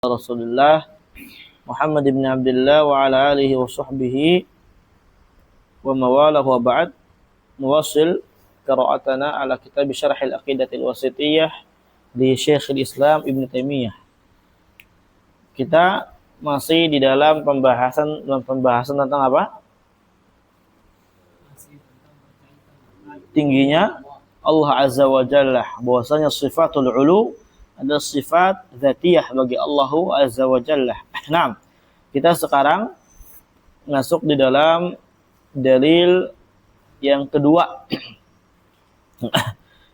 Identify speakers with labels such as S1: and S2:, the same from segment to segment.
S1: Rasulullah Muhammad ibn Abdullah wa ala alihi wa sahbihi wa mawalahu wa ba'd. Nuwasil qira'atana ala kitab Syarh al-Aqidah al-Wasithiyah di Syekhul Islam Ibn Taimiyah. Kita masih di dalam pembahasan tentang apa? Tingginya Allah Azza wa Jalla, bahwasanya sifatul ulu adalah sifat dzatiyah bagi Allah Azza wa Jalla. Nah, kita sekarang masuk di dalam dalil yang kedua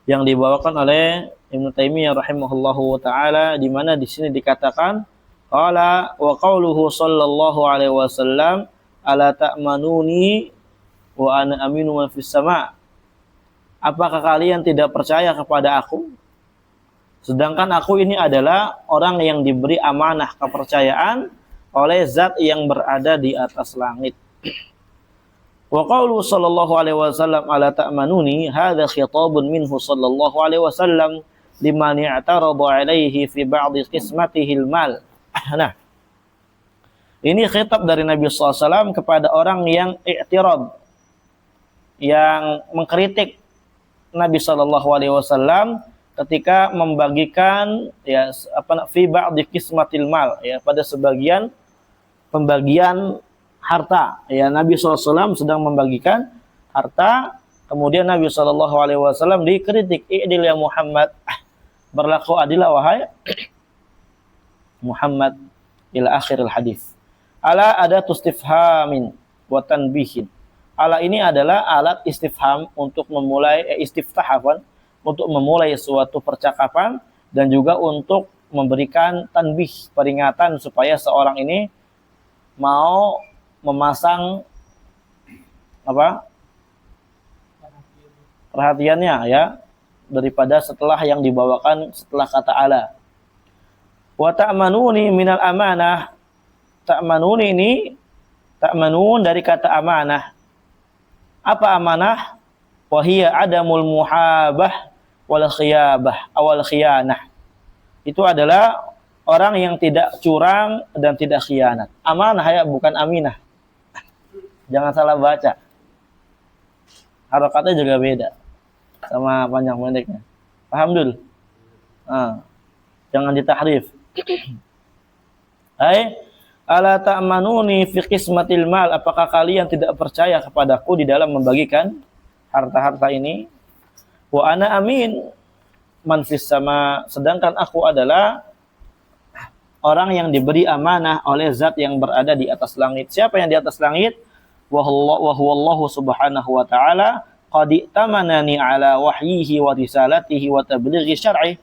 S1: yang dibawakan oleh Ibnu Taimiyah rahimahullahu taala, di mana di sini dikatakan qala wa qauluhu sallallahu alaihi wasallam ala ta'manuni wa ana aminu man fis sama'. Apakah kalian tidak percaya kepada aku? Sedangkan aku ini adalah orang yang diberi amanah kepercayaan oleh zat yang berada di atas langit. Wa qawlu sallallahu alaihi wasallam ala ta'manuni hadha khitabun minhu sallallahu alaihi wasallam liman i'tarada alaihi fi ba'di qismatihi al-mal. Nah, ini khitab dari Nabi SAW kepada orang yang i'tirad, yang mengkritik Nabi sallallahu alaihi wasallam ketika membagikan fi ba'di qismatil mal, pada sebagian pembagian harta. Nabi SAW sedang membagikan harta, kemudian Nabi SAW dikritik, i'dil ya Muhammad, berlaku adillah wahai Muhammad, ila akhiril hadis. Ala adatu istifhamin wa tanbihin. Ala ini adalah alat istifham untuk memulai untuk memulai suatu percakapan, dan juga untuk memberikan tanbih, peringatan, supaya seorang ini mau memasang perhatiannya daripada setelah yang dibawakan setelah kata ala. Wa ta'manuni minal amanah. Ta'manuni ini ta'manun dari kata amanah. Apa amanah? Wa hiya adamul muhabah wal khiyabah awal khiyanah. Itu adalah orang yang tidak curang dan tidak khianat. Amanah bukan aminah. Jangan salah baca. Harokatnya juga beda sama panjang pendeknya. Paham dulu? Jangan ditahrif. Ala ta'manuni fi qismatil mal. Apakah kalian tidak percaya kepadaku di dalam membagikan harta-harta ini? Wa ana amin man fis sama. Sedangkan aku adalah orang yang diberi amanah oleh zat yang berada di atas langit. Siapa yang di atas langit? Wa huwallahu subhanahu wa ta'ala qad tamanani ala wahyihi wa risalatihi wa tablighi syar'i.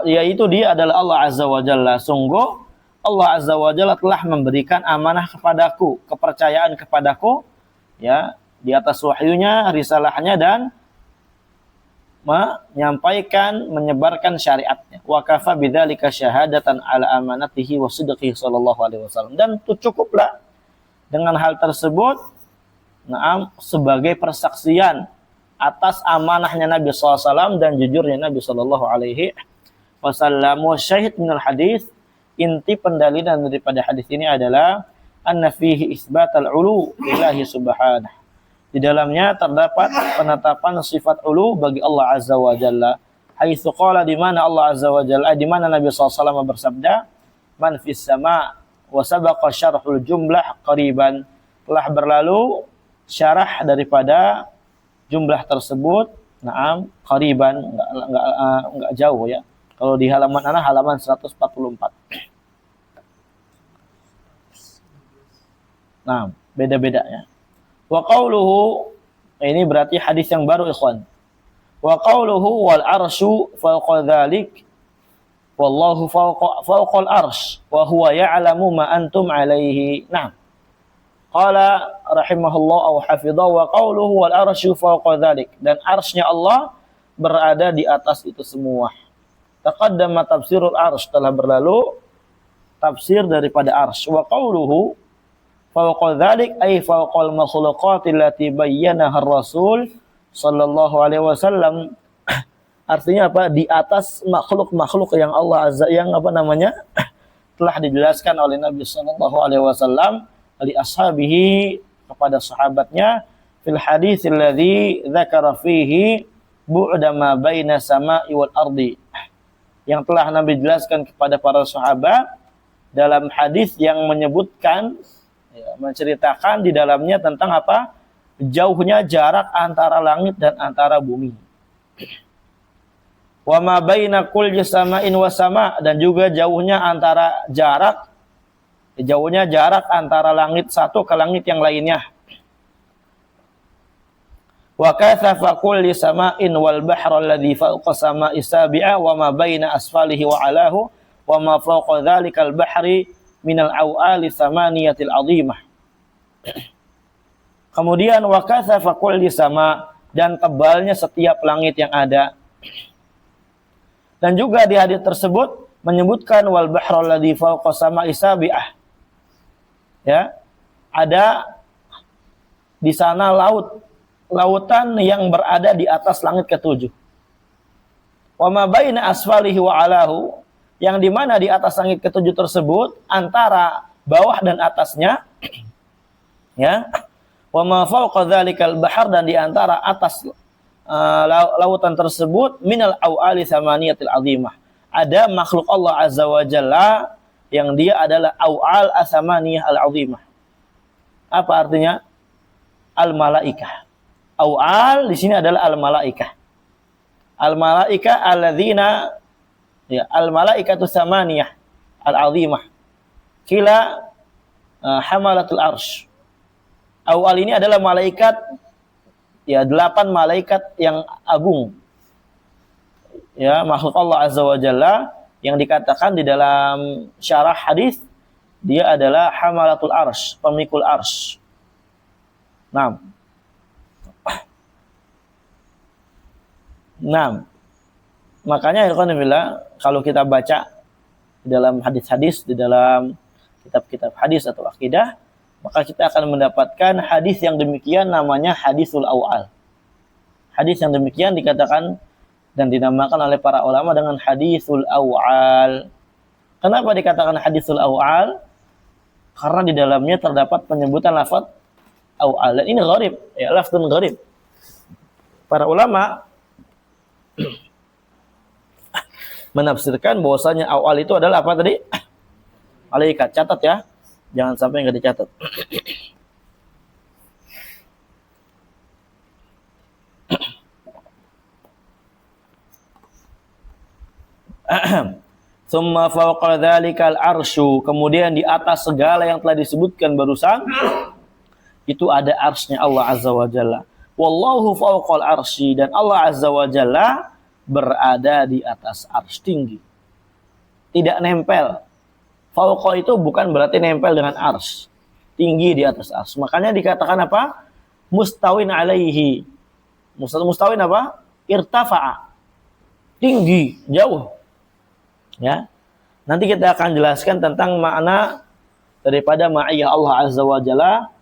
S1: Yaitu dia adalah Allah Azza wa Jalla. Sungguh Allah Azza wa Jalla telah memberikan amanah kepadaku, kepercayaan kepadaku, di atas wahyunya, risalahnya, dan menyampaikan, menyebarkan syariatnya. Wa kafa bidzalika syahadatan ala amanatihi wa sidqihi sallallahu alaihi wasallam. Dan itu cukuplah dengan hal tersebut sebagai persaksian atas amanahnya Nabi SAW dan jujurnya Nabi Sallallahu Alaihi Wasallam. Wa syahid minal hadis, inti pendalilan daripada hadis ini adalah anna fihi isbatal ulu lillahi subhanahu. Di dalamnya terdapat penetapan sifat ulu bagi Allah Azza wa Jalla. Haitsu qala, di mana Allah Azza wa Jalla, di mana Nabi SAW bersabda, man fis sama wa sabaqa syarhul jumlah qariban. Telah berlalu syarah daripada jumlah tersebut, qariban, enggak jauh ya. Kalau di halaman 144. Nah, beda-beda ya. Wa qauluhu, ini berarti hadis yang baru ikhwan. Wa qauluhu wal arsyu fawqa dzalik wallahu fawqal arsy wa huwa ya'lamu ma antum alaihi. Nah, qala rahimahullah aw hafidhahu wa qauluhu wal arsyu fawqa dzalik, dan arsy-nya Allah berada di atas itu semua. Taqaddama tafsirul arsy, telah berlalu tafsir daripada arsy. Wa qauluhu fawqa dzalik ay fawqal makhluqati allati bayyanaha ar-rasul sallallahu alaihi wasallam. Artinya apa? Di atas makhluk-makhluk yang Allah Azza yang apa namanya? Telah dijelaskan oleh Nabi sallallahu alaihi wasallam li ashabihi kepada sahabatnya fil hadits alladzi dzakara fihi bu'da ma baina sama'i wal ardi. Yang telah Nabi jelaskan kepada para sahabat dalam hadis yang menyebutkan menceritakan di dalamnya tentang apa? Jauhnya jarak antara langit dan antara bumi. Wa ma baina kulli sama'in wa sama' dan juga jauhnya jarak antara langit satu ke langit yang lainnya. Wa kathafa kulli sama'in wal bahra alladhi fawqa sama'i sabi'a wa ma baina asfalihi wa 'alahu wa ma fawqa dhalikal bahri minal aw'ali thamaniyatil 'azimah. Kemudian wa kathafa kulli sama' dan tebalnya setiap langit yang ada. Dan juga di hadis tersebut menyebutkan wal bahra alladhi fawqa sama'i sabi'ah. Ya. Ada di sana lautan yang berada di atas langit ketujuh. Wa ma baina asfalihi wa 'alahu, yang di mana di atas langit ketujuh tersebut antara bawah dan atasnya, ya. Wa ma fawqa dzalikal bahr, dan di antara atas lautan tersebut minal awali thamaniyatil azimah, ada makhluk Allah Azza wa Jalla yang dia adalah awal athamaniyah al azimah. Apa artinya? Al malaikah. Awal di sini adalah al malaikah. Al malaikah alladzina, ya, al malaikatu thamaniyah al azimah. Kila hamalatul arsh. Awal ini adalah malaikat, ya, 8 malaikat yang agung, ya, makhluk Allah Azza wa Jalla yang dikatakan di dalam syarah hadis dia adalah hamalatul arsh, pemikul arsh. Nah, makanya kalau kita baca di dalam hadis-hadis, di dalam kitab-kitab hadis atau akidah, maka kita akan mendapatkan hadis yang demikian, namanya hadisul awal. Hadis yang demikian dikatakan dan dinamakan oleh para ulama dengan hadisul awal. Kenapa dikatakan hadisul awal? Karena di dalamnya terdapat penyebutan lafaz awal. Dan ini gharib, ya, lafzun gharib. Para ulama menafsirkan bahwasanya awal itu adalah apa tadi? Malaikat. Catat ya. Jangan sampai enggak dicatat. Tsumma fawqa dzalikal arsyu, kemudian di atas segala yang telah disebutkan barusan itu ada arsy-nya Allah Azza wa Jalla. Wallahu fawqal arsy, dan Allah Azza wa Jalla berada di atas arsy tinggi. Tidak nempel. Fawqa itu bukan berarti nempel dengan arsy. Tinggi di atas arsy. Makanya dikatakan apa? Mustawin alaihi. Mustawin apa? Irtafa'a. Tinggi, jauh. Ya. Nanti kita akan jelaskan tentang makna daripada ma'iyah Allah Azza wa Jalla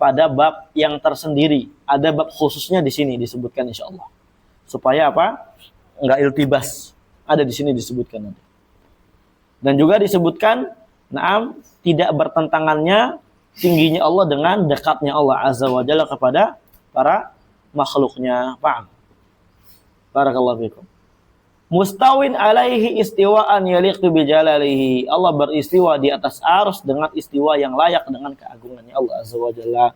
S1: pada bab yang tersendiri. Ada bab khususnya di sini disebutkan insyaallah. Supaya apa? Enggak iltibas. Ada di sini disebutkan nanti. Dan juga disebutkan tidak bertentangannya tingginya Allah dengan dekatnya Allah Azza wa Jalla kepada para makhluknya. Paham? Barakallahu fikum. Mustawin alaihi istiwaan yaliqu bi jalalihi. Allah beristiwa di atas arsy dengan istiwa yang layak dengan keagungannya Allah Azza wa Jalla.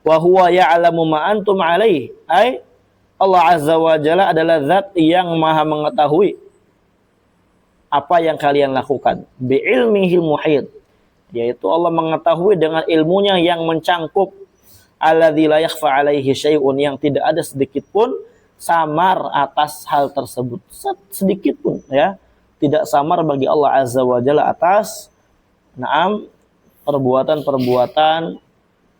S1: Wa huwa ya'lamu ma antum alaihi. Allah Azza wa Jalla adalah zat yang maha mengetahui apa yang kalian lakukan. Bi ilmihil muhit, yaitu Allah mengetahui dengan ilmunya yang mencangkup. Alladzi la yakhfa alaihi syai'un, yang tidak ada sedikit pun samar atas hal tersebut. Sedikit pun, ya, tidak samar bagi Allah Azza wa Jalla atas perbuatan-perbuatan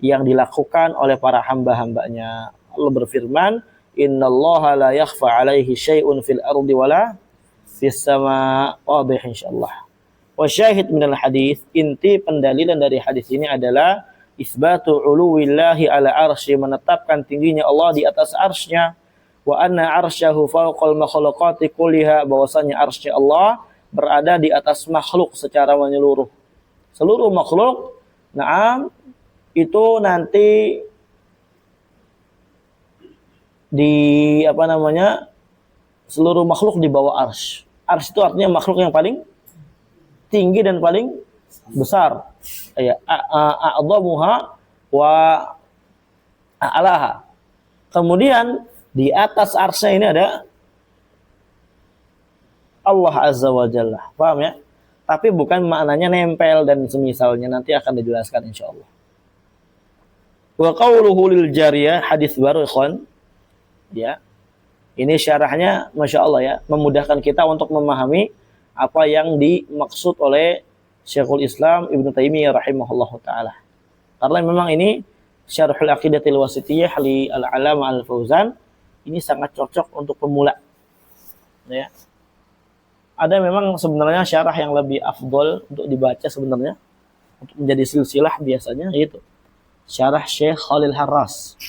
S1: yang dilakukan oleh para hamba-hambanya. Allah berfirman, innallaha la yakhfa alaihi syai'un fil ardi wala fis sama. Wadih insyaallah. Wa syahid minal hadis, inti pendalilan dari hadis ini adalah isbatu uluwillahi ala arsy, menetapkan tingginya Allah di atas arsy-Nya. wa anna arsyahu fawqal makhluqati kulliha, bahwasanya arsy Allah berada di atas makhluk secara menyeluruh. Seluruh makhluk, na'am, itu nanti di seluruh makhluk di bawah arsy. Arsy itu artinya makhluk yang paling tinggi dan paling besar. Ya, a'dhamuha wa a'laha. Kemudian di atas arsy ini ada Allah Azza wa Jalla. Paham ya? Tapi bukan maknanya nempel dan semisalnya, nanti akan dijelaskan insyaallah. Wa qawluhu lil jariyah, hadis baru ikhwan. Ya. Ini syarahnya Masya Allah ya, memudahkan kita untuk memahami apa yang dimaksud oleh Syekhul Islam Ibnu Taimiyah rahimahullahu taala. Karena memang ini Syarhul Aqidatil Wasithiyah li Al-Alama Al-Fauzan, ini sangat cocok untuk pemula. Ya. Ada memang sebenarnya syarah yang lebih afdol untuk dibaca sebenarnya, untuk menjadi silsilah biasanya, yaitu syarah Syekh Khalil Harras.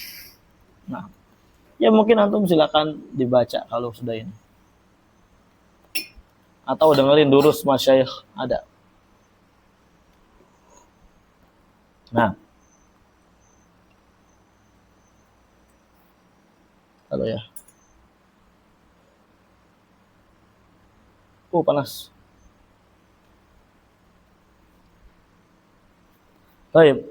S1: Nah, ya mungkin antum silakan dibaca kalau sudah ini. Atau dengerin durus masyayikh ada. Nah. Kalau ya. Panas. Baik.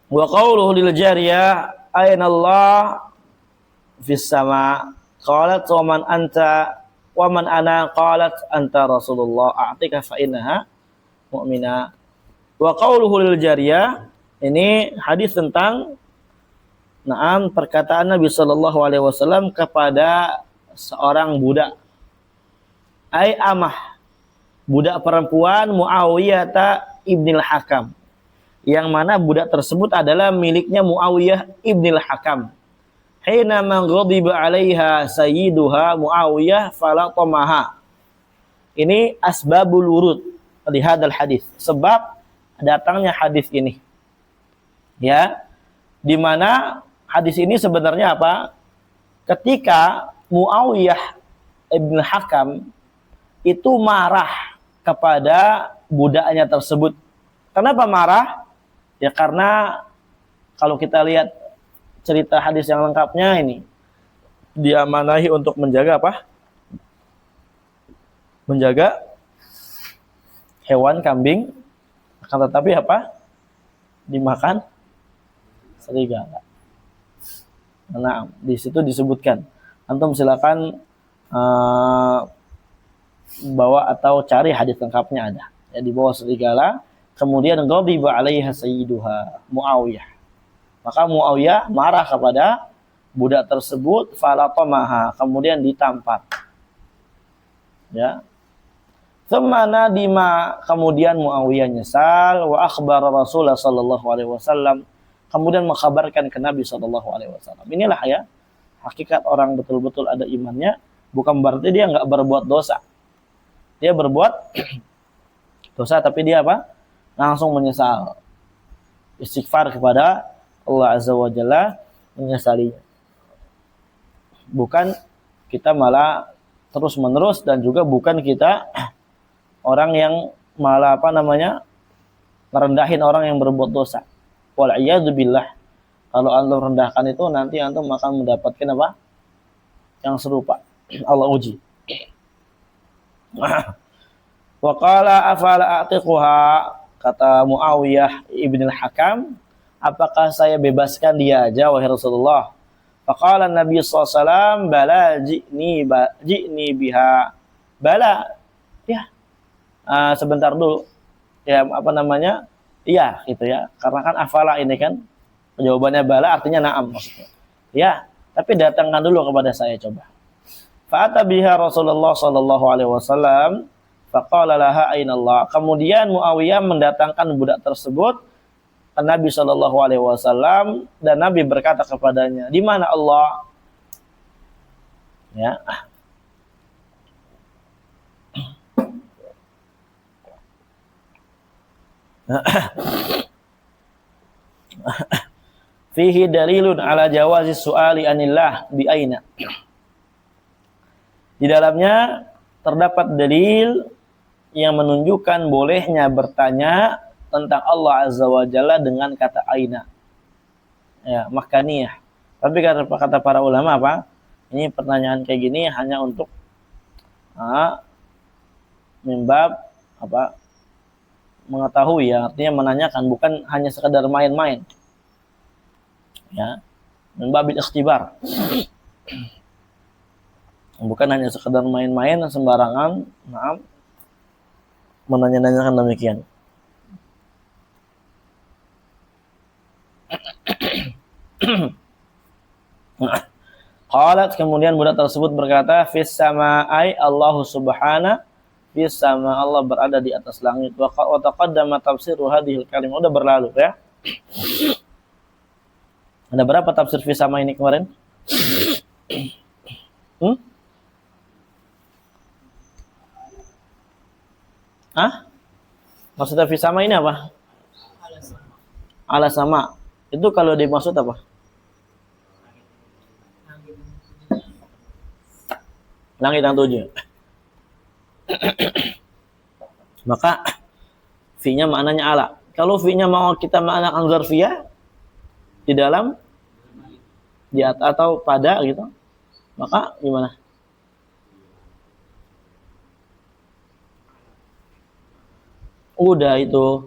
S1: Wa qawluhu lil jariyah ayna Allah fis sama, qalat wa man anta wa man ana, qalat anta Rasulullah a'tika fa innaha mu'mina. Wa qawluhu lil jariyah, ini hadis tentang perkataan Nabi sallallahu alaihi wasallam kepada seorang budak, ai amah, budak perempuan Muawiyah ibnil Hakam, yang mana budak tersebut adalah miliknya Muawiyah ibnil Hakam. Hina man ghadiba 'alaiha sayyiduha Muawiyah falatamaha. Ini asbabul wurud di hadal hadis, sebab datangnya hadis ini. Ya, di mana hadis ini sebenarnya apa? Ketika Muawiyah ibn Hakam itu marah kepada budaknya tersebut. Kenapa marah? Ya karena kalau kita lihat cerita hadis yang lengkapnya ini, diamanahi untuk menjaga apa? Menjaga hewan kambing, akan tetapi apa? Dimakan serigala. Nah, di situ disebutkan. Antum silakan bawa atau cari hadis lengkapnya ada. Ya, di bawah serigala, kemudian ghadiba 'alaiha sayyiduha Muawiyah. Maka Muawiyah marah kepada budak tersebut, falatamaha, kemudian ditampar. Ya. Tsumma nadima, kemudian Muawiyah nyesal, wa akhbara Rasulullah sallallahu alaihi wasallam, kemudian mengkhabarkan ke Nabi sallallahu alaihi wasallam. Inilah ya hakikat orang betul-betul ada imannya, bukan berarti dia enggak berbuat dosa. Dia berbuat dosa tapi dia apa? Langsung menyesal. Istighfar kepada Allah Azza wa Jalla, menyesalinya. Bukan kita malah terus-menerus, dan juga bukan kita orang yang malah merendahin orang yang berbuat dosa. Wal'iyadzubillah. Kalau antum rendahkan itu, nanti antum akan mendapatkan apa? Yang serupa. Allah uji. Wa qala afala a'tiquha, kata Muawiyah ibn al-Hakam, apakah saya bebaskan dia aja wahai Rasulullah? Faqala Nabi SAW, bala ji'ni biha. Bala, ya, sebentar dulu, ya iya gitu ya, karena kan afala ini kan jawabannya bala artinya na'am maksudnya. Ya, tapi datangkan dulu kepada saya coba. Fa'ata biha Rasulullah sallallahu alaihi wasallam, faqala laha aina Allah. Kemudian Muawiyah mendatangkan budak tersebut ke Nabi sallallahu alaihi wasallam, dan Nabi berkata kepadanya, di mana Allah? Ya. fihi dalilun ala jawazi su'ali anillah bi aina. Di dalamnya terdapat dalil yang menunjukkan bolehnya bertanya tentang Allah Azza wa Jalla dengan kata aina. Ya, makaniyah. Tapi kata para ulama apa? Ini pertanyaan kayak gini hanya untuk mimbab apa? Mengetahui, ya, artinya menanyakan, bukan hanya sekedar main-main. Ya. Mimbabil ikhtibar. Bukan hanya sekedar main-main sembarangan, menanya-nanyakan demikian. Qalat, kemudian budak tersebut berkata, fis samaa'i Allahu subhana, fis sama, Allah berada di atas langit. Wa taqaddama tafsiru hadhil kalimah, udah berlalu ya. Ada berapa tafsir fis sama ini kemarin? Maksudnya fis sama ini apa? Ala sama. Itu kalau dimaksud apa? Langit yang 7. Maka fi-nya maknanya ala. Kalau fi-nya mau kita maknakan zarfiyah, di dalam, di atas atau pada gitu, maka gimana? Udah itu.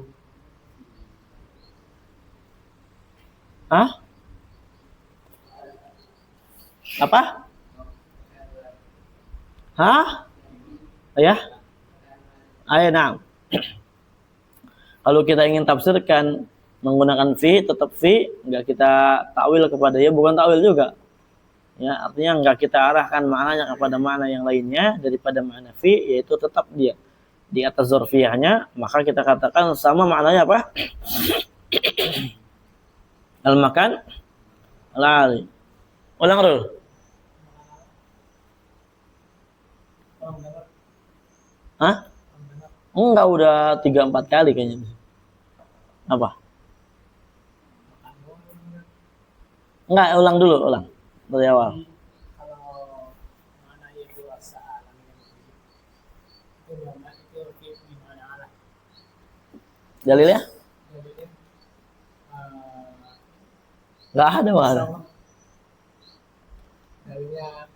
S1: Apa? Ya? Ayo, nah. Kalau kita ingin tafsirkan menggunakan fi, tetap fi, enggak kita takwil kepada ya, bukan takwil juga. Ya, artinya enggak kita arahkan maknanya kepada makna yang lainnya daripada makna fi, yaitu tetap dia di atas zarfiyahnya, maka kita katakan sama maknanya apa? Al-makan al-ali. Ulang dulu. Enggak, udah 3-4 kali kayaknya. Apa? Enggak, ulang dulu, ulang. Dari awal.
S2: Kalau mana yang dewasa itu gimana Allah?
S1: Dalilnya? Enggak ada mana.
S2: Dalilnya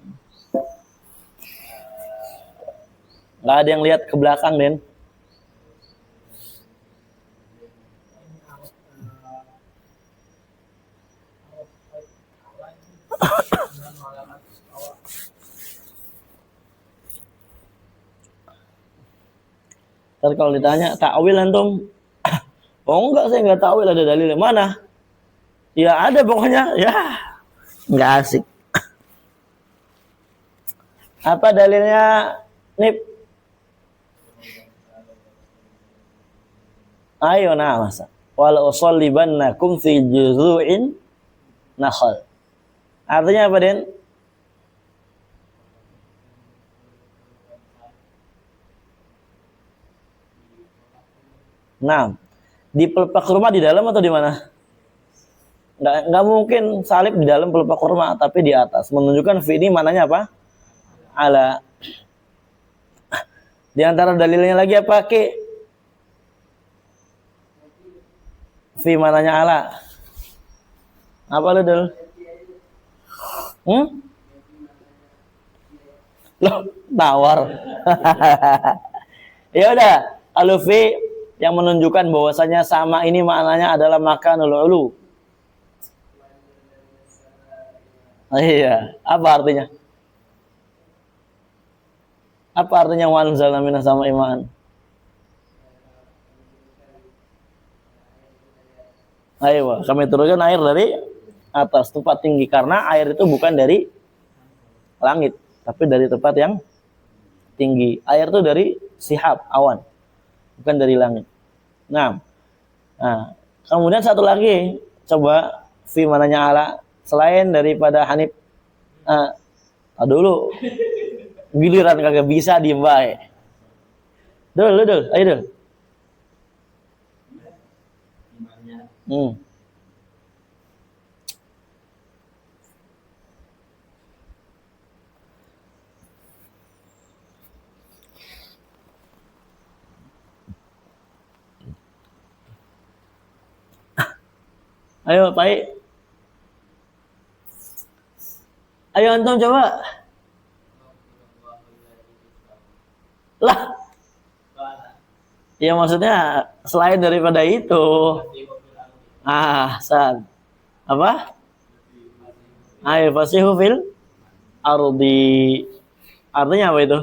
S1: Enggak ada yang lihat ke belakang, Den. Ntar kalau ditanya takwil antum, oh enggak, saya enggak takwil, ada dalilnya mana? Ya ada pokoknya, ya enggak asik. Apa dalilnya, Nip? Ayo nah, masa. Wala usallibannakum fi juzu'in nakhal. Artinya apa, Den? Nah, di pelepah kurma di dalam atau di mana? Nggak mungkin salib di dalam pelepah kurma, tapi di atas. Menunjukkan fi ini mananya apa? Ala. Di antara dalilnya lagi apa, Ki? Fi mananya ala. Apa lu, Dul? Loh, tawar. Ya udah, kalau fi yang menunjukkan bahwasanya sama ini maknanya adalah makanul ulu. Iya, apa artinya? Apa artinya wa anzalna minas sama'i ma'an? Ayo, kami turunkan air dari atas tempat tinggi, karena air itu bukan dari langit, tapi dari tempat yang tinggi. Air itu dari sihab, awan, bukan dari langit. Nah, kemudian satu lagi, coba fi mananya ala selain daripada Hanif. Dulu giliran kagak bisa diem bae. Dul, ayo Dul. Ayo, Pai. Ayo antum coba. Lah, ya maksudnya selain daripada itu. San. Apa? Ayo fasihu fil ardi. Artinya apa itu?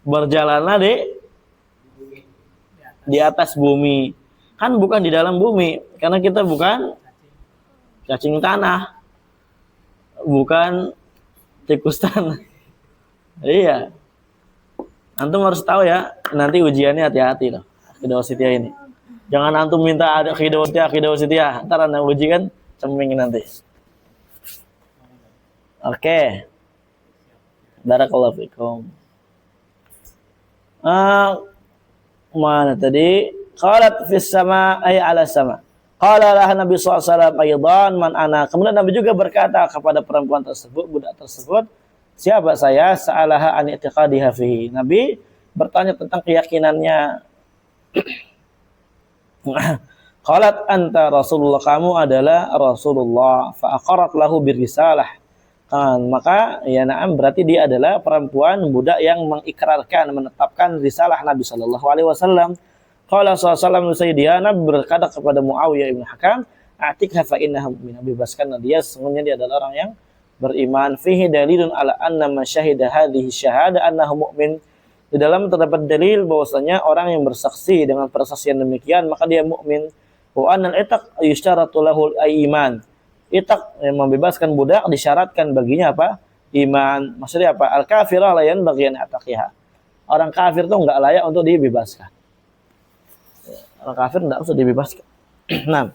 S1: Berjalanlah di atas bumi. Kan bukan di dalam bumi, karena kita bukan cacing tanah. Bukan tikus tanah. Iya. Antum harus tahu ya, nanti ujiannya hati-hati loh. Akidah wasitiyah ini. Jangan antum minta ada akidah wasitiyah. Ntar anda uji kan ceming nanti. Oke. Barakallahu fikum. Mana tadi? Qalat fis sama ay ala sama. Qala lah Nabi SAW aydan man ana. Kemudian Nabi juga berkata kepada perempuan tersebut, budak tersebut, siapa saya? Sa'alaha an i'tiqadiha fihi. Nabi bertanya tentang keyakinannya. Qalat anta Rasulullah, kamu adalah Rasulullah. Fa aqarrat lahu birrisalah. Maka ya na'am berarti dia adalah perempuan budak yang mengikrarkan, menetapkan risalah Nabi sallallahu alaihi wasallam. Qala sallallahu Nabi berkata kepada Muawiyah ibn Hakam, "Atikha fa innaha mu'minah." Bebaskanlah dia, sesungguhnya dia adalah orang yang beriman. Fihi dalilun ala anna man syahida hadhihi syahada annahu mu'min. Di dalam terdapat dalil bahwasanya orang yang bersaksi dengan persaksian demikian maka dia mukmin. Wa annal itaq yushtaratu lahu al-iman. Itaq yang membebaskan budak disyaratkan baginya apa? Iman. Maksudnya apa? Al-kafirah la yanbaghi an ataqiha. Orang kafir itu enggak layak untuk dibebaskan. Orang kafir tidak usah dibebaskan. Nah,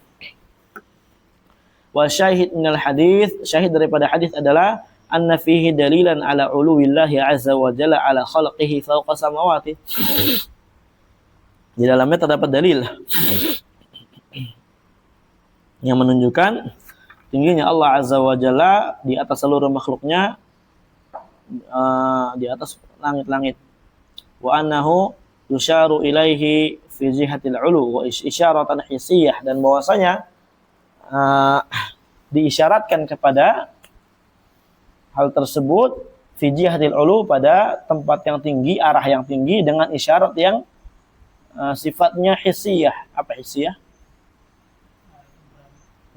S1: wa syahid minal hadis, syahid daripada hadis adalah anna fihi dalilan ala uluwillahi azza wa jalla ala khalqihi fawqa samawati. Di dalamnya terdapat dalil yang menunjukkan tingginya Allah azza wa jalla di atas seluruh makhluknya, di atas langit-langit. Wa annahu yusharu ilaihi fi jihatil ulu wa isyaratan hissiyah, dan bahwasanya diisyaratkan kepada hal tersebut fi jihatil ulu, pada tempat yang tinggi, arah yang tinggi, dengan isyarat yang sifatnya hissiyah. Apa hissiyah?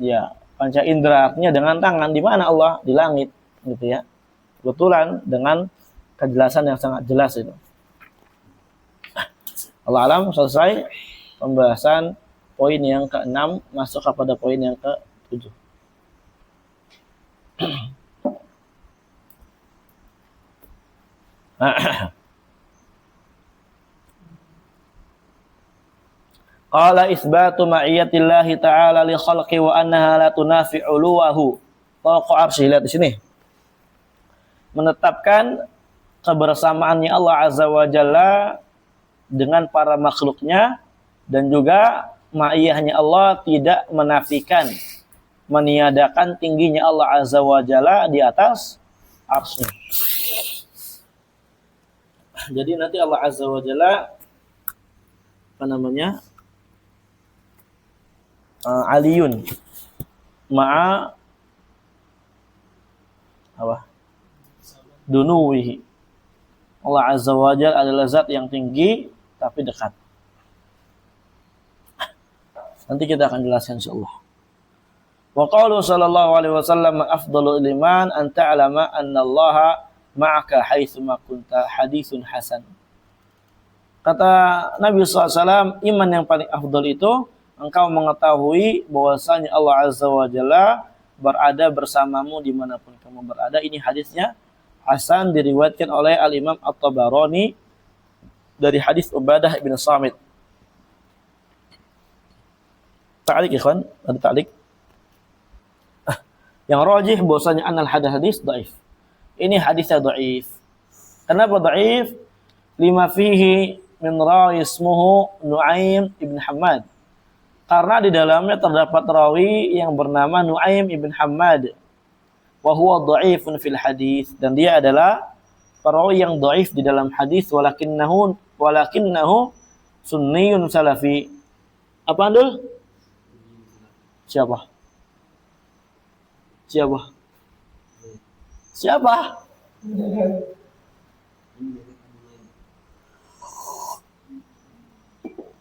S1: Ya, panca indera, artinya dengan tangan. Di mana Allah? Di langit, gitu ya. Kebetulan dengan kejelasan yang sangat jelas itu. Allah alam, selesai pembahasan poin yang ke-6, masuk kepada poin yang ke-7. Qala isbatu ma'iyatillahi ta'ala li khalqi wa annaha la tunafi 'uluwahu fawqa 'arsyihi. Lihat di sini. Menetapkan kebersamaannya Allah azza wa jalla dengan para makhluknya, dan juga ma'iyahnya Allah tidak menafikan, meniadakan tingginya Allah azza wa jalla di atas arsy. Jadi nanti Allah azza wa jalla aliyun ma'a dunuwihi. Allah azza wa jalla adalah zat yang tinggi tapi dekat. Nanti kita akan jelaskan insyaallah. Wa qalu sallallahu alaihi wasallam afdalul iman an ta'lama anna Allah ma'aka haitsu ma kunta, haditsun hasan. Kata Nabi SAW, iman yang paling afdal itu engkau mengetahui bahwasanya Allah azza wa jalla berada bersamamu dimanapun kamu berada. Ini hadisnya hasan, diriwayatkan oleh Al-Imam At-Tabarani dari hadis Ubadah bin Samit. Ta'liq ikhwan, ada ta'liq. Yang rajih bahwasanya anal hadis dhaif. Ini hadisnya dhaif. Kenapa dhaif? Lima fihi min rawi ismuhu Nu'aim ibn Hammad. Karena di dalamnya terdapat rawi yang bernama Nu'aim ibn Hammad. Wa huwa dhaifun fil hadis, dan dia adalah perawi yang dhaif di dalam hadis, walakinnahu sunniyun salafi. Apa Andul? Siapa? Siapa? Siapa?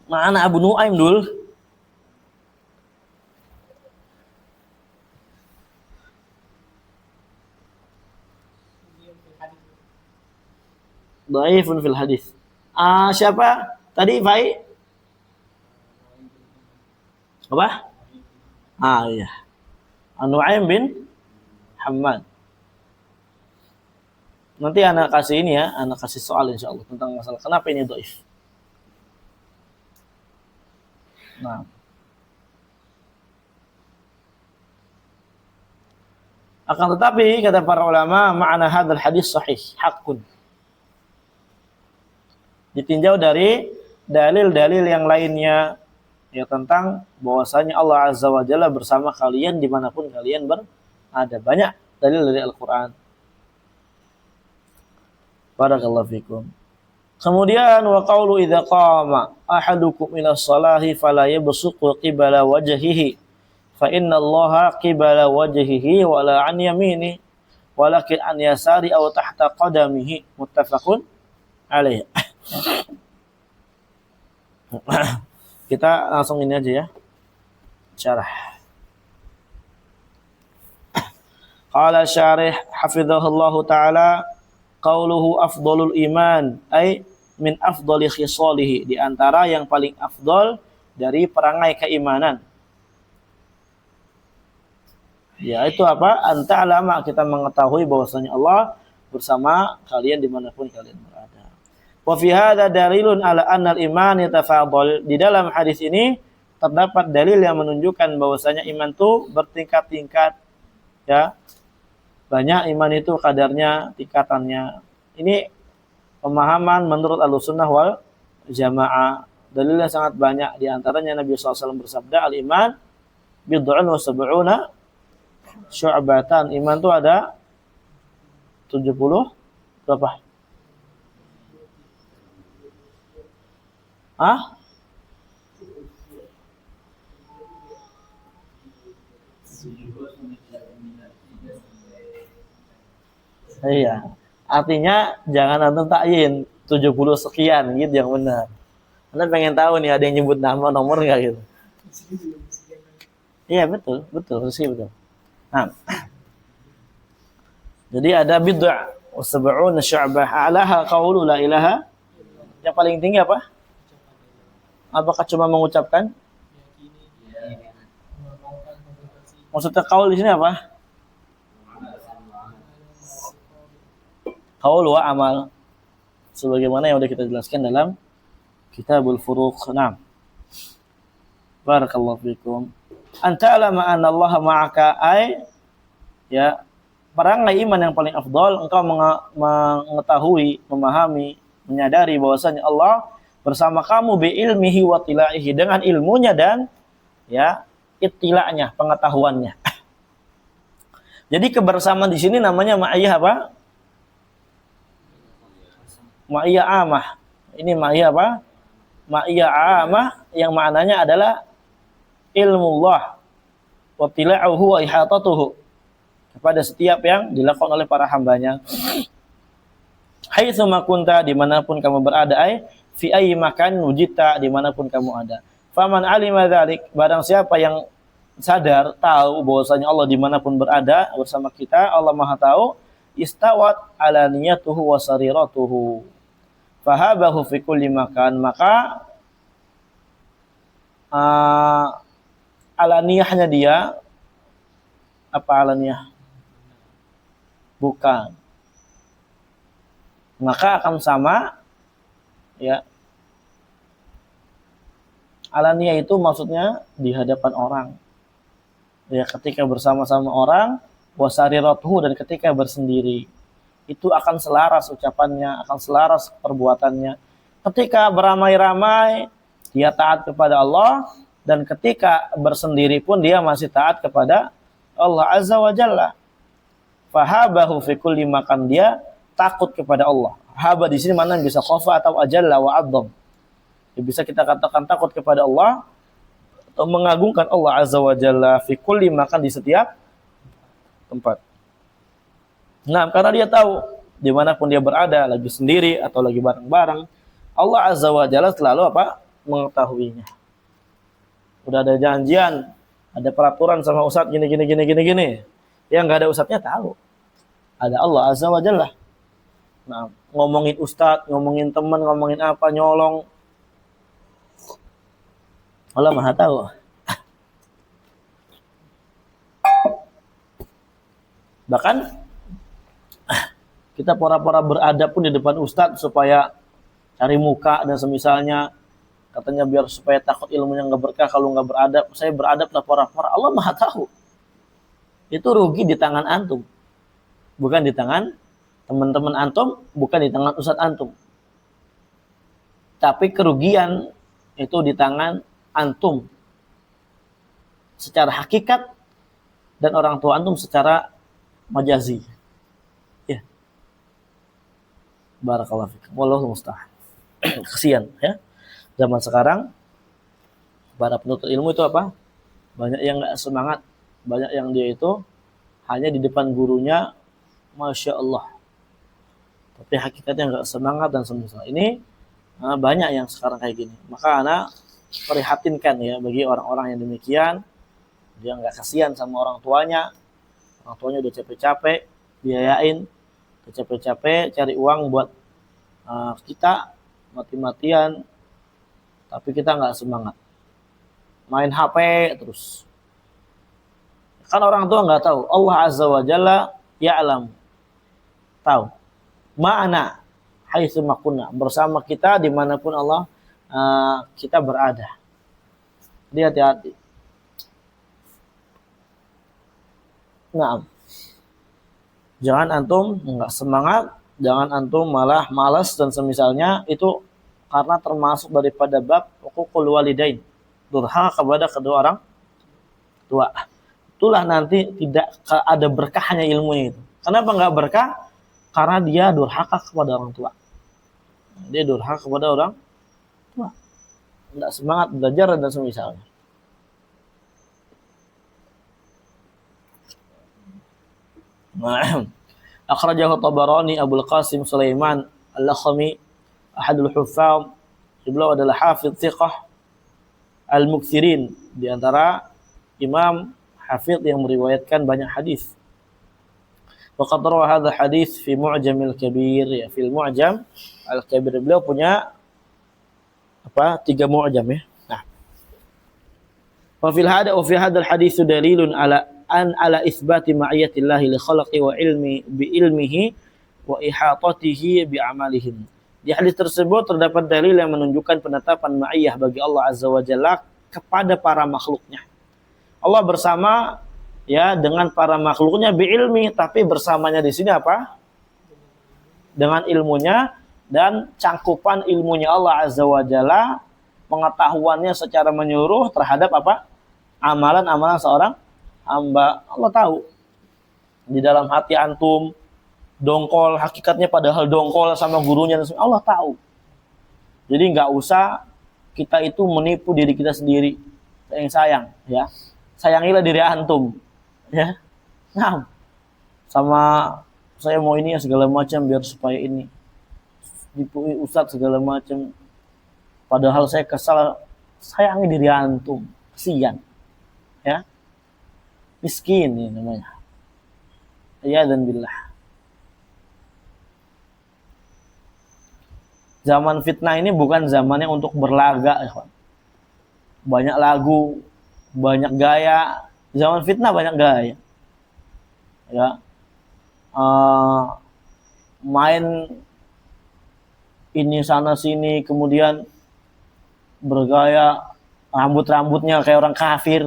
S1: Mana Abu Nuaim dul? Dhaifun fil hadis. Siapa? Tadi Fai? Apa? Iya. Nuaim bin Hammad. Nanti anak kasih ini ya, anak kasih soal insyaallah tentang masalah kenapa ini dhaif. Nah. Akan tetapi kata para ulama, makna hadzal hadis sahih, haqqun. Ditinjau dari dalil-dalil yang lainnya ya tentang bahwasanya Allah Azza wa Jalla bersama kalian dimanapun kalian berada. Banyak dalil dari Al-Quran. Barakallahu fikum. Kemudian wa qawlu idza qama ahadukum ila shalahi fala yabsuqu qibala wajhihi fa inna Allaha qibala wajhihi wa la an yamini walakin an yasari aw tahta qadamihi muttafaqun alaih. Kita langsung ini aja ya. Syarah. Qala syarih hafizahullahu taala qauluhu afdalul iman ay min afdali khisalihi, di antara yang paling afdal dari perangai keimanan. Ya itu apa? Anta alama, kita mengetahui bahwasanya Allah bersama kalian dimanapun kalian berada. Wa fi hadza dalilun ala anna al-iman yatafadhal. Di dalam hadis ini terdapat dalil yang menunjukkan bahwasanya iman itu bertingkat-tingkat ya. Banyak iman itu kadarnya, tingkatannya. Ini pemahaman menurut Ahlussunnah wal Jamaah. Dalilnya sangat banyak. Di antaranya Nabi SAW bersabda, al-iman bid'un wa sab'una syu'batan. Iman itu ada 70 berapa? Iya. Artinya jangan antum takyin 70 sekian gitu yang benar. Anda pengen tahu nih ada yang nyebut nama nomor enggak gitu. Iya betul, sih betul. Nah. Jadi ada bid'ah wa sab'una syu'bah a'laha qaulu la ilaha. Yang paling tinggi apa? Apakah cuma mengucapkan? Maksudnya qaul di sini apa? Qaul wa amal, sebagaimana yang sudah kita jelaskan dalam Kitabul Furuq. Naam. Barakallahu fikum. Anta alama anna Allah ma'aka ay ya, perangai iman yang paling afdal engkau mengetahui, memahami, menyadari bahwasanya Allah bersama kamu bi ilmihi wa tilaihi, dengan ilmunya dan ya ittila'nya, pengetahuannya. Jadi kebersamaan di sini namanya ma'iyah apa? Ma'iyah amah. Ini ma'iyah apa? Ma'iyah amah yang maknanya adalah ilmullah wa tila'uhu wa ihatatuhu, kepada setiap yang dilakukan oleh para hambanya. Haitsu ma kunta, dimanapun kamu berada, ay fi ayyi makan wujita, dimanapun kamu ada. Faman alima dzalik, barang siapa yang sadar, tahu bahwasanya Allah dimanapun berada bersama kita, Allah Maha tahu, istawat ala niyatuhu wa sariratuhu fahabahu fi kulli makan, maka alaniyahnya dia apa alaniyah? Bukan. Maka akan sama ya. Alaniyah itu maksudnya di hadapan orang. Ya, ketika bersama-sama orang, wasariratuhu, dan ketika bersendiri. Itu akan selaras ucapannya, akan selaras perbuatannya. Ketika beramai-ramai, dia taat kepada Allah, dan ketika bersendiri pun dia masih taat kepada Allah Azza wa Jalla. Fahabahu fi kulli makan, dia takut kepada Allah. Haba di sini mana bisa khofa atau ajalla wa adzam. Bisa kita katakan takut kepada Allah atau mengagungkan Allah Azza wa Jalla fi kulli makan, di setiap tempat. Nah, karena dia tahu dimanapun dia berada, lagi sendiri atau lagi bareng-bareng, Allah Azza wa Jalla selalu apa? Mengetahuinya. Udah ada janjian, ada peraturan sama ustadz gini. Yang nggak ada ustadznya tahu. Ada Allah Azza wa Jalla. Nah, ngomongin ustadz, ngomongin teman, ngomongin apa, nyolong, Allah Maha tahu. Bahkan kita pura-pura beradab pun di depan ustadz supaya cari muka dan semisalnya, katanya biar supaya takut ilmunya nggak berkah kalau nggak beradab. Saya beradab lah pura-pura. Allah Maha tahu. Itu rugi di tangan antum, bukan di tangan teman-teman antum, bukan di tangan ustadz antum. Tapi kerugian itu di tangan antum secara hakikat dan orang tua antum secara majazi. Ya. Barakallahu fikum. Wallahu musta'an. Kesian ya. Zaman sekarang para penuntut ilmu itu apa? Banyak yang enggak semangat, banyak yang dia itu hanya di depan gurunya Masya Allah. Tapi hakikatnya enggak semangat dan semisal. Ini banyak yang sekarang kayak gini. Maka anak prihatinkan ya bagi orang-orang yang demikian. Dia enggak kasihan sama orang tuanya. Orang tuanya udah capek-capek biayain, udah capek-capek cari uang buat kita mati-matian, tapi kita nggak semangat, main HP terus. Kan orang tua nggak tahu, Allah Azza wa Jalla ya'lam, tahu ma'ana haitsu makunna, bersama kita dimanapun Allah kita berada. Jadi hati-hati. Nah, jangan antum nggak semangat, jangan antum malah malas dan semisalnya, itu karena termasuk daripada bab uququl walidain, durhaka kepada kedua orang tua. Itulah nanti tidak ada berkahnya ilmunya itu. Kenapa nggak berkah? Karena dia durhaka kepada orang tua. Dia durhaka kepada orang tua, nggak semangat belajar dan semisalnya. Akhrajahu Tabarani Abul Qasim Sulaiman Al-Lakhmi ahadul huffaz. Beliau adalah hafidz thiqah al-mukthirin, di antara imam hafidz yang meriwayatkan banyak hadis. Wa qad rawa hadha hadis fi Mu'jam al-Kabir, ya, fil Mu'jam al-Kabir. Beliau punya 3 mu'jam ya. Nah. Wa fi hadal hadis dalilun ala isbati ma'iyatillahi li khalaqi wa bi ilmihi wa ihatatihi bi amalihim. Di hadis tersebut terdapat dalil yang menunjukkan penetapan ma'iyah bagi Allah Azza wa Jalla kepada para makhluknya. Allah bersama ya dengan para makhluknya bi ilmi, tapi bersamanya di sini apa? Dengan ilmunya dan cangkupan ilmunya Allah Azza wa Jalla, pengetahuannya secara menyeluruh terhadap apa? Amalan-amalan seorang hamba. Allah tahu di dalam hati antum dongkol, hakikatnya padahal dongkol sama gurunya, Allah tahu. Jadi nggak usah kita itu menipu diri kita sendiri. Sayang ya, sayangilah diri antum ya. Nah, sama saya mau ini ya segala macam biar supaya ini dipui ustadz segala macam, padahal saya kesal. Sayangi diri antum, kasihan ya. Miskin ini namanya. Ya dan billah. Zaman fitnah ini bukan zamannya untuk berlaga, ya. Banyak lagu, banyak gaya. Zaman fitnah banyak gaya. Ya. Main ini sana sini, kemudian bergaya, rambut-rambutnya kayak orang kafir.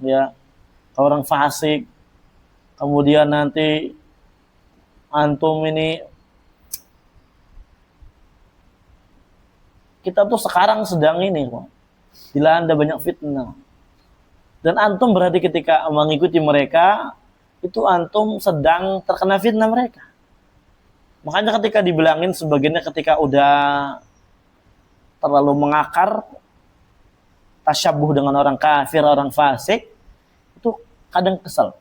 S1: Ya. Orang fasik, kemudian nanti antum ini, kita tuh sekarang sedang ini dilanda banyak fitnah, dan antum berarti ketika mengikuti mereka itu antum sedang terkena fitnah mereka. Makanya ketika dibilangin sebagiannya ketika udah terlalu mengakar tasyabuh dengan orang kafir, orang fasik, itu kadang kesel.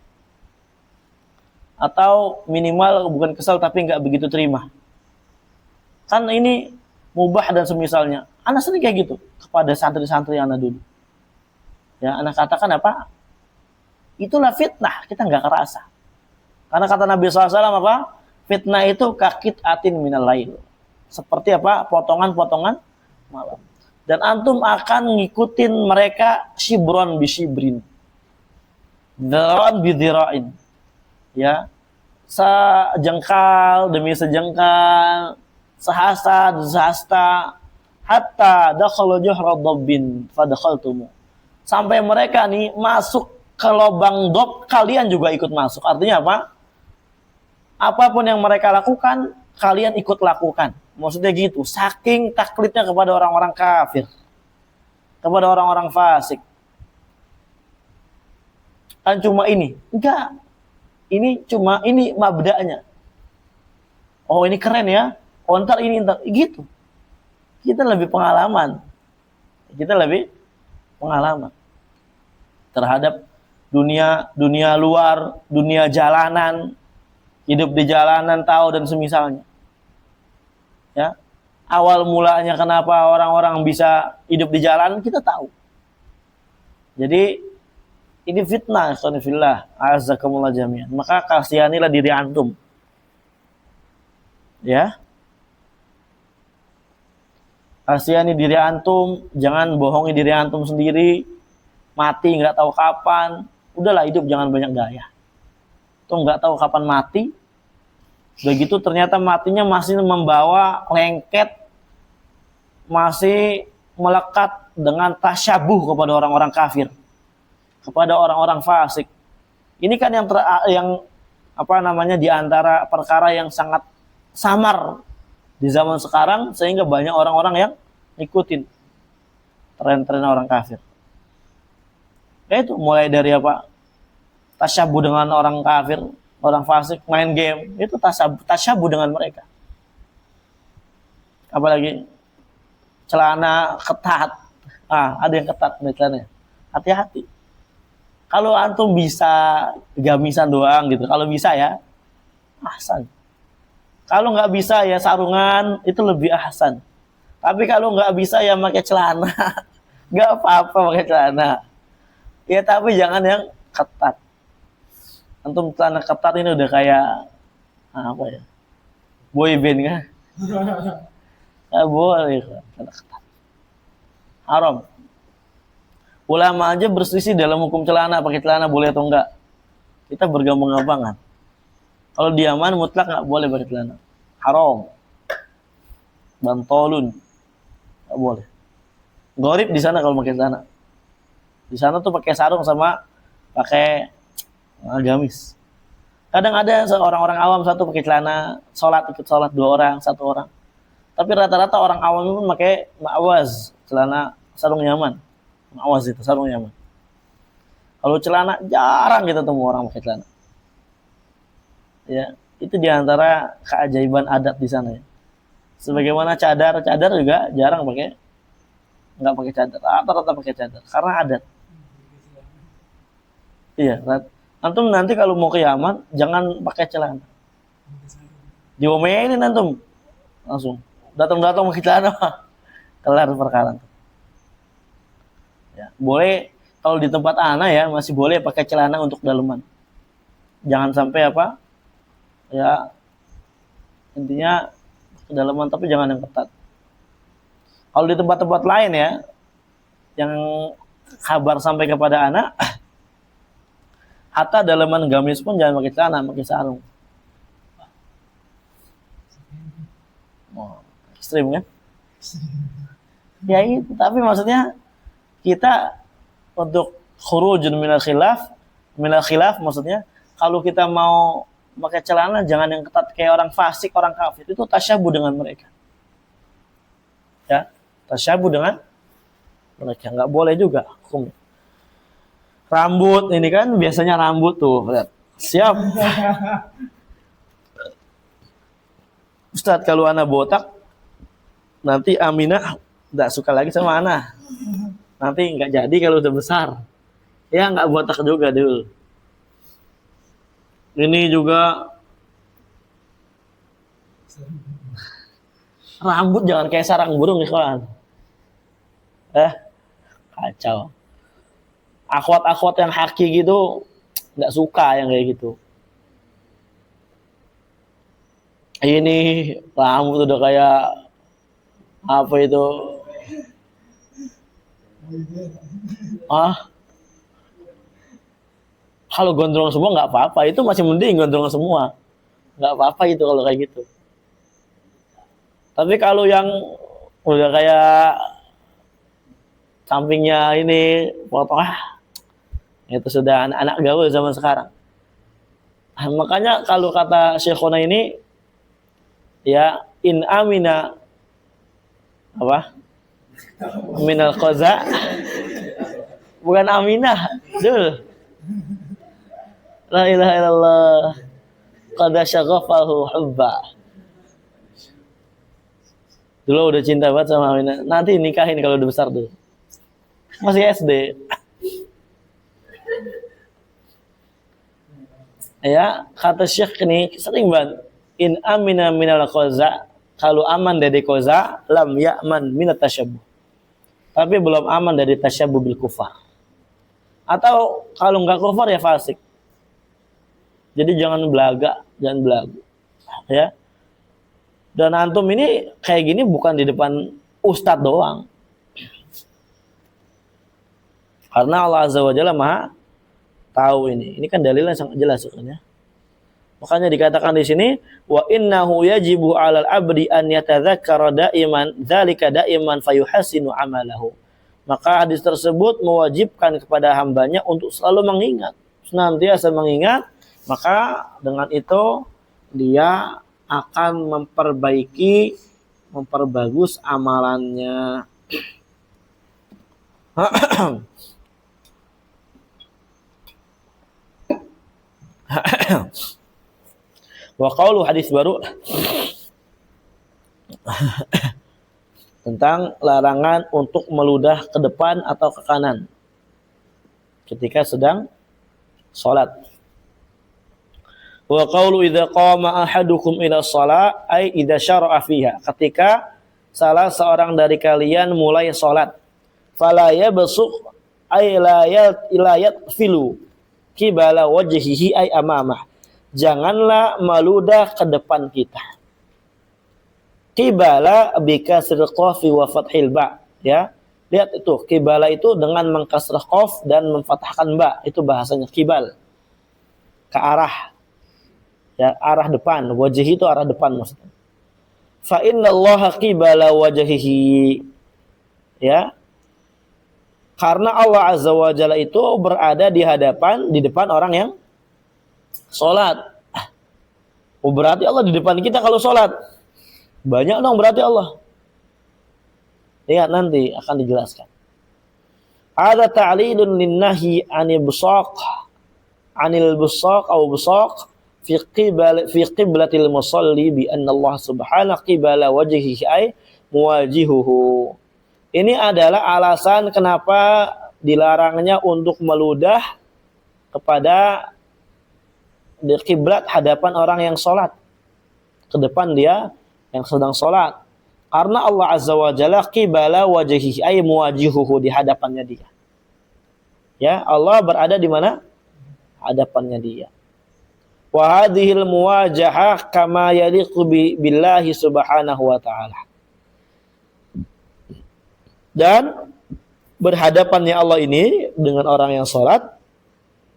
S1: atau minimal bukan kesal tapi nggak begitu terima. Kan ini mubah dan semisalnya. Anak sering kayak gitu kepada santri-santri anak dulu. Ya, anak katakan apa? Itulah fitnah, kita nggak kerasa. Karena kata Nabi SAW apa? Fitnah itu kakit atin minal lail. Seperti apa? Potongan-potongan malam. Dan antum akan ngikutin mereka shibron bi shibrin. Dhira'an bi dhira'in. Ya. Sejengkal demi sejengkal, sehasta demi sehasta, hatta dakhalu juhra dhabbin fadakhaltumu. Sampai mereka nih masuk ke lubang dob, kalian juga ikut masuk. Artinya apa? Apapun yang mereka lakukan, kalian ikut lakukan. Maksudnya gitu, saking taklidnya kepada orang-orang kafir, kepada orang-orang fasik. Kan cuma ini? Enggak. Ini mabda'nya. Oh, ini keren ya. Oh, ntar ini ntar gitu. Kita lebih pengalaman. Terhadap dunia luar, dunia jalanan, hidup di jalanan, tahu dan semisalnya. Ya, awal mulanya kenapa orang-orang bisa hidup di jalanan kita tahu. Jadi ini fitnah, sonifillah, azakumullah jami'an. Maka kasihanilah diri antum. Ya, kasihani diri antum, jangan bohongi diri antum sendiri. Mati nggak tahu kapan, udahlah hidup jangan banyak gaya. Tuh nggak tahu kapan mati. Begitu ternyata matinya masih membawa lengket, masih melekat dengan tasyabuh kepada orang-orang kafir, kepada orang-orang fasik. Ini kan yang di antara perkara yang sangat samar di zaman sekarang, sehingga banyak orang-orang yang ngikutin tren-tren orang kafir. Itu mulai dari apa? Tasyabuh dengan orang kafir, orang fasik, main game, itu tasyabuh dengan mereka. Apalagi celana ketat. Ada yang ketat nih celananya. Hati-hati. Kalau antum bisa gamisan doang gitu, kalau bisa ya ahsan. Kalau nggak bisa ya sarungan, itu lebih ahsan. Tapi kalau nggak bisa ya pakai celana. Nggak apa-apa pakai celana. Ya tapi jangan yang ketat. Antum celana ketat ini udah kayak apa ya? Boy band kan? Nggak boleh celana ketat. Haram. Ulama aja berselisih dalam hukum celana, pakai celana boleh atau enggak. Kita bergabung-gabungan. Kalau diaman mutlak nggak boleh pakai celana. Haram. Bantolun. Nggak boleh. Gorib di sana kalau pakai celana. Di sana tuh pakai sarung sama pakai gamis. Kadang ada orang-orang awam satu pakai celana, ikut sholat 2 orang, 1 orang. Tapi rata-rata orang awam itu pakai ma'awaz, celana sarung nyaman. Ma'awaz itu sarung nyaman. Kalau celana jarang kita temu orang pakai celana. Ya, itu diantara keajaiban adat di sana ya. Sebagaimana cadar juga jarang nggak pakai cadar, rata-rata pakai cadar karena adat. Iya, antum nanti kalau mau ke Yaman jangan pakai celana. Diomelin antum langsung datang pakai celana, kelar perkara. Ya, boleh kalau di tempat ana ya masih boleh pakai celana untuk daleman. Jangan sampai apa? Ya intinya ke daleman tapi jangan yang ketat. Kalau di tempat-tempat lain ya yang kabar sampai kepada anak, hatta dalaman gamis pun jangan pakai celana, pakai sarung. Ekstrim kan? Ya itu, tapi maksudnya kita untuk khurujun minal khilaf maksudnya kalau kita mau pakai celana jangan yang ketat kayak orang fasik, orang kafir. Itu tasyabuh dengan mereka. Ya, tasyabuh dengan mereka, nggak boleh juga hukumnya. Rambut ini kan biasanya rambut tuh, lihat. Siap. Ustadz kalau anak botak nanti Aminah nggak suka lagi sama anak. Nanti nggak jadi kalau udah besar. Ya nggak botak juga dulu. Ini juga rambut jangan kayak sarang burung ikhwan. Kacau. Akhwat-akhwat yang haki gitu nggak suka yang kayak gitu. Ini rambut udah kayak apa itu? Kalau gondrong semua nggak apa-apa, itu masih mending gondrong semua, nggak apa-apa itu kalau kayak gitu. Tapi kalau yang udah kayak sampingnya ini potong, itu sudah anak-anak gaul zaman sekarang. Makanya kalau kata Syekhona ini, ya in amina apa? Minal qaza, bukan aminah, dul. La ilaha illallah. Qad syaghafahu hubba. Dulu udah cinta banget sama Aminah. Nanti nikahin kalau udah besar tuh. Masih SD. Ya, kata Syekh ini sering banget. In amina minal qaza, kalau aman dari qaza, lam ya'man minat tasyabbuh. Tapi belum aman dari tasyabbuh bil kufar. Atau kalau enggak kufar ya fasik. Jadi jangan belaga, jangan belagu. Ya. Dan antum ini kayak gini bukan di depan ustadz doang. Karena Allah Azza wa Jalla Maha tahu ini. Ini kan dalilnya sangat jelas kan ya. Makanya dikatakan di sini wa innahu yajibu 'alal 'abdi an yatadzakkara da'iman dzalika da'iman fayuhassinu 'amalahu. Maka hadis tersebut mewajibkan kepada hambanya untuk selalu mengingat, senantiasa mengingat, maka dengan itu dia akan memperbagus amalannya. Wa qaulu hadis baru tentang larangan untuk meludah ke depan atau ke kanan ketika sedang sholat. Wa qawlu idza qama ahadukum ila shalah ay idza syara'a fiha, ketika salah seorang dari kalian mulai salat, fala yabsuq ay la yatfilu qibala wajhihi ay amamah, janganlah meludah ke depan kita. Qibala bikasril qaf wa fathil ba, ya. Lihat itu, qibala itu dengan mengkasrah qaf dan memfathahkan ba, itu bahasanya qibal. Ke arah, ya, arah depan. Wajh itu arah depan maksudnya. Fa innallaha qibala wajhihi, ya, karena Allah Azza wa Jalla itu berada di depan orang yang sholat. Berarti Allah di depan kita kalau sholat. Banyak dong berarti Allah. Lihat nanti akan dijelaskan. Ada ta'lilun linnahi anil busaq atau busaq fi qiblatil musalli bi anna Allah subhanahu qibala wajhihi ay muwajihuhu. Ini adalah alasan kenapa dilarangnya untuk meludah kepada di kiblat hadapan orang yang sholat, ke depan dia yang sedang sholat. Karena Allah Azza wa Jalla qibala wajhihi ay muwajihuhu, di hadapannya dia. Ya, Allah berada di mana? Hadapannya dia. Wa hadhil muwajahah kama yaliqu billahi subhanahu wa ta'ala. Dan berhadapannya Allah ini dengan orang yang sholat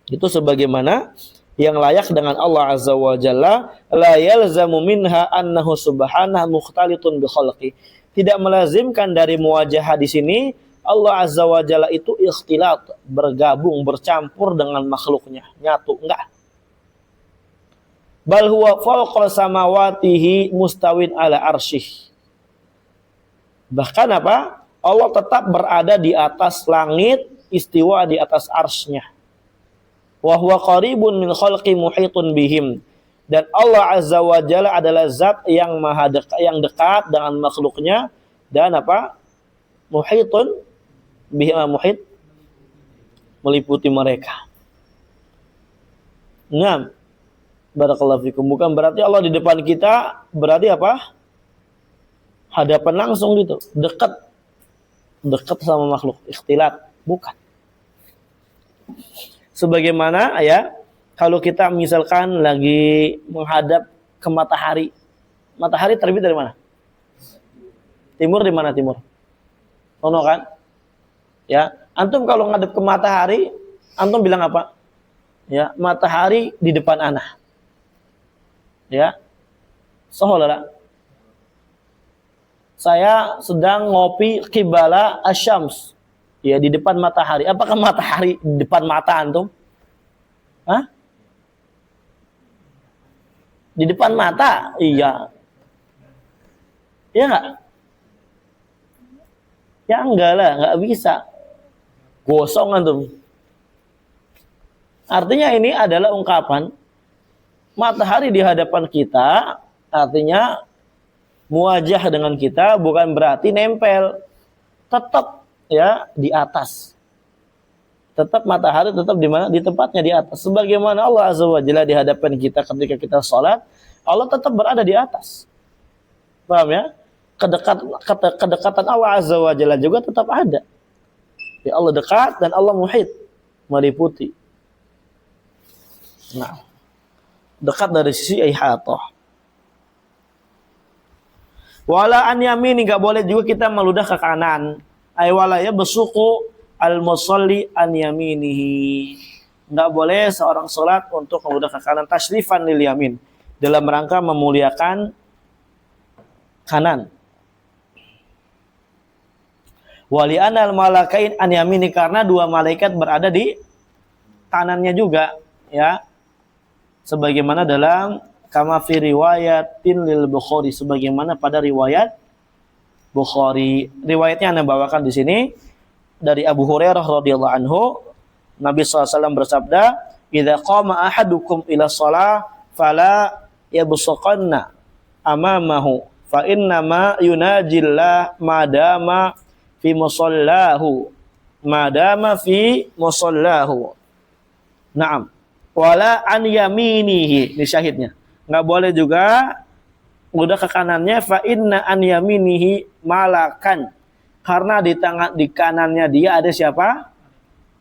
S1: itu sebagaimana yang layak dengan Allah Azza wa Jalla, la yalzamu minha annahu subhanahu mukhtalitun bi khalqi. Tidak melazimkan dari muwajahah di sini Allah Azza wa Jalla itu ikhtilat, bergabung, bercampur dengan makhluknya, nyatu, enggak. Bal huwa fawqa samawatihi mustawin ala arsyih. Bahkan apa? Allah tetap berada di atas langit, istiwa di atas arsy-Nya. Wa huwa qaribun min khalqi muhitun bihim. Dan Allah Azza wa Jalla adalah zat yang yang dekat dengan makhluknya dan apa? Muhitun bihim, muhit meliputi mereka. 6. Barakallahu fikum. Bukan berarti Allah di depan kita, berarti apa? Hadapan langsung gitu, dekat sama makhluk, ikhtilat, bukan. Sebagaimana ya, kalau kita misalkan lagi menghadap ke matahari. Matahari terbit dari mana? Timur, di mana timur? Sono kan? Ya, antum kalau ngadep ke matahari, antum bilang apa? Ya, matahari di depan ana. Ya. Saudara, saya sedang ngopi qibala asyams. Ya, di depan matahari. Apakah matahari di depan mata antum? Hah? Di depan mata? Iya. Iya enggak? Ya enggak lah, enggak bisa. Gosong antum. Artinya ini adalah ungkapan matahari di hadapan kita, artinya muwajah dengan kita, bukan berarti nempel. Tetap ya di atas. Tetap matahari tetap di mana? Di tempatnya di atas. Sebagaimana Allah Azza wa Jalla di hadapan kita ketika kita sholat, Allah tetap berada di atas. Paham ya? Kedekatan Allah Azza wa Jalla juga tetap ada. Ya, Allah dekat dan Allah muhit, meliputi. Nah, dekat dari sisi ihatah. Wala an yamini, enggak boleh juga kita meludah ke kanan. Ay wala ya besuku al-musalli an yaminihi. Enggak boleh seorang salat untuk meludah ke kanan, tashrifan lil yamin, dalam rangka memuliakan kanan. Wali anal malakain an yamini, karena dua malaikat berada di kanannya juga, ya. Sebagaimana dalam kama fi riwayatin lil Bukhari, sebagaimana pada riwayat Bukhari. Riwayatnya Anda bawakan di sini dari Abu Hurairah radhiyallahu anhu, Nabi SAW bersabda, "Idza qama ahadukum ila shalah fala yabsuqanna amamahu fa inna ma yunajillah madama fi musallahu." Madama fi musallahu. Naam. Wala an yaminihi, ini syahidnya. Enggak boleh juga udah ke kanannya, fa inna an yaminihi malakan. Karena di kanannya dia ada siapa?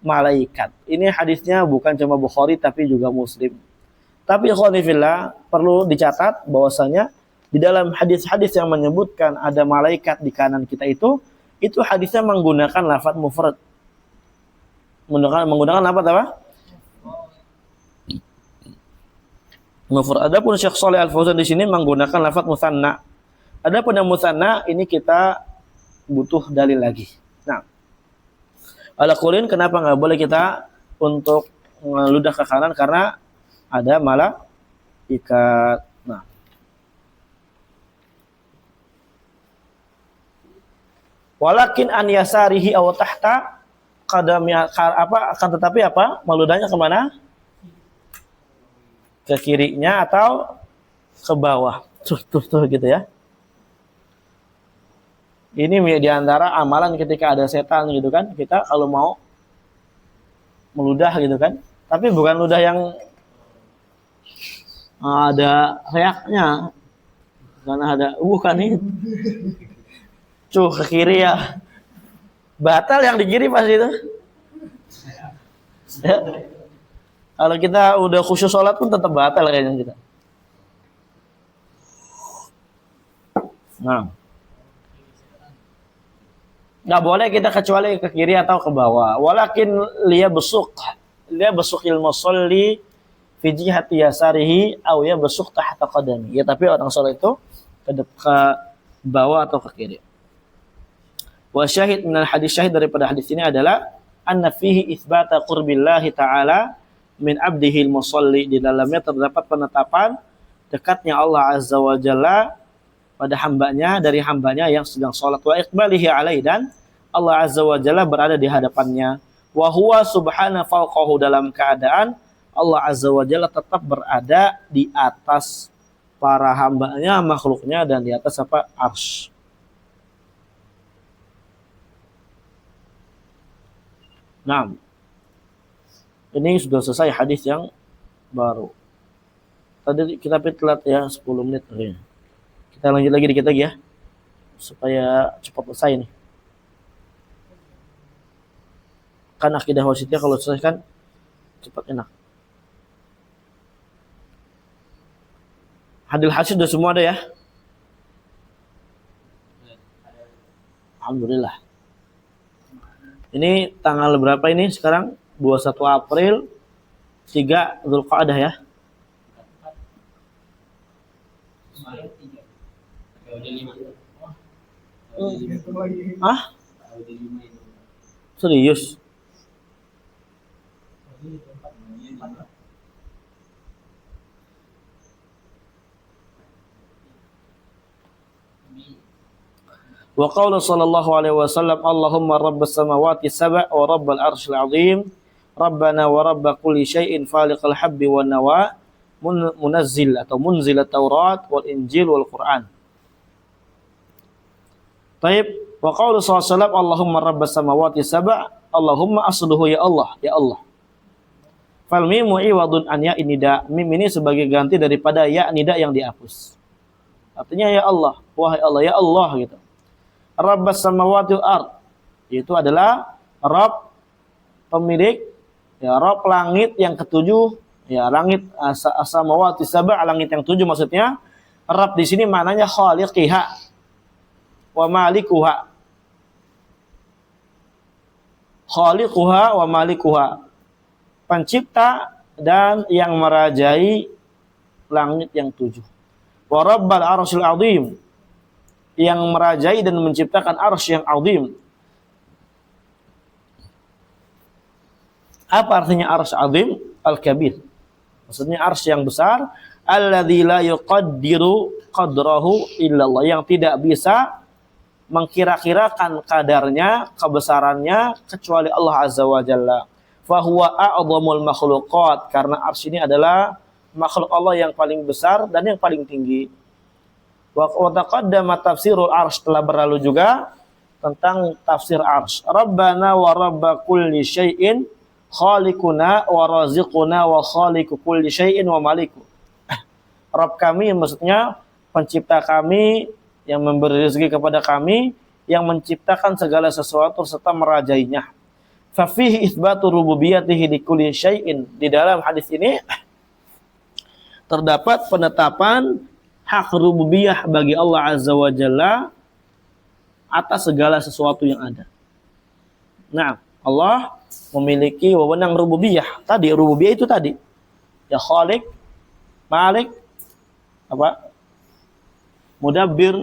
S1: Malaikat. Ini hadisnya bukan cuma Bukhari tapi juga Muslim. Tapi ikhwanifillah, perlu dicatat bahwasanya di dalam hadis-hadis yang menyebutkan ada malaikat di kanan kita itu hadisnya menggunakan lafaz mufrad. Menggunakan apa? Mufrad. Adapun Syekh Shalih Al-Fauzan di sini menggunakan lafaz musanna. Adapun yang musanna ini kita butuh dalil lagi. Nah, ala qulin, kenapa enggak boleh kita untuk meludah ke kanan? Karena ada malaikat. Nah, walakin an yasarihi aw tahta qadamnya akan tetapi meludahnya kemana? Ke kirinya atau ke bawah. Tuh gitu ya. Ini di antara amalan ketika ada setan gitu kan. Kita kalau mau meludah gitu kan. Tapi bukan ludah yang ada reaknya. Karena ada bukan ini. Ke kiri ya. Batal yang di kiri pasti itu. Ya. Kalau kita udah khusyuk sholat pun tetap batal kayaknya kita. Nah, nggak boleh kita kecuali ke kiri atau ke bawah. Walakin liya besukil musalli fi jihati yasarihi aw ya besuk tahta qadami. Ya, tapi orang sholat itu ke bawah atau ke kiri. Wa syahid minal hadis, syahid daripada hadis ini adalah anna fihi itsbata qurbillahi ta'ala min abdihil musalli, di dalamnya terdapat penetapan dekatnya Allah Azza wa Jalla pada hambanya, dari hambanya yang sedang sholat, wa iqbalihi alaihi, dan Allah Azza wa Jalla berada di hadapannya, wa huwa subhana fawqahu, dalam keadaan Allah Azza wa Jalla tetap berada di atas para hambanya, makhluknya, dan di atas arsy. Nah, ini sudah selesai hadis yang baru. Tadi kita telat ya 10 menit. Oke. Kita lanjut lagi dikit lagi ya. Supaya cepat selesai nih. Kan akidah wasitiyah kalau selesai kan cepat enak. Hadil hasil sudah semua ada ya? Alhamdulillah. Ini tanggal berapa ini sekarang? 21 April 3 Dzulqa'dah ya? Ah? Serius? Wa qala sallallahu alaihi wasallam Allahumma rabbas samawati sab'a wa rabbal arsyil azim Rabbana wa rabb kulli syai'in faliqal habbi wan nawa munazzil atau munzil at-Taurat wal Injil wal Quran. Baik, wa qala sallallahu alaihi wasallam Allahumma rabbas samawati sab'a Allahumma asluhu ya Allah, ya Allah. Fal mimu iwadun an ya nida. Mim ini sebagai ganti daripada ya nida yang dihapus. Artinya ya Allah, wahai Allah, ya Allah gitu. Rabbas samawati wal ard. Itu adalah Rabb pemilik ya Rabb langit yang ketujuh, ya langit samawati sab'a langit yang tujuh maksudnya. Rabb di sini maknanya khaliqiha wa malikuha. Khaliquha wa malikuha. Pencipta dan yang merajai langit yang tujuh. Wa rabbal arsyil azim. Yang merajai dan menciptakan arsy yang azim. Apa artinya arsy azim? Al-kabir. Maksudnya arsy yang besar. Alladzi la yuqaddiru qadrahu illallah. Yang tidak bisa mengkira-kirakan kadarnya, kebesarannya kecuali Allah Azza wa Jalla. Fahuwa a'zamul makhluqat. Karena arsy ini adalah makhluk Allah yang paling besar dan yang paling tinggi. Wa taqaddama tafsirul arsy, telah berlalu juga tentang tafsir arsy. Rabbana wa rabb kulli syai'in khaliquna wa raziquna wa khaliqu kulli syai'in wa maliku. Rabb kami maksudnya pencipta kami yang memberi rezeki kepada kami, yang menciptakan segala sesuatu serta merajainya. Fa fihi itsbatu rububiyyatihi li kulli syai'in. Di dalam hadis ini terdapat penetapan hak rububiyah bagi Allah Azza wa Jalla atas segala sesuatu yang ada. Nah, Allah memiliki wewenang rububiyah. Tadi rububiyah itu tadi. Ya Khaliq, Malik, apa? Mudabbir,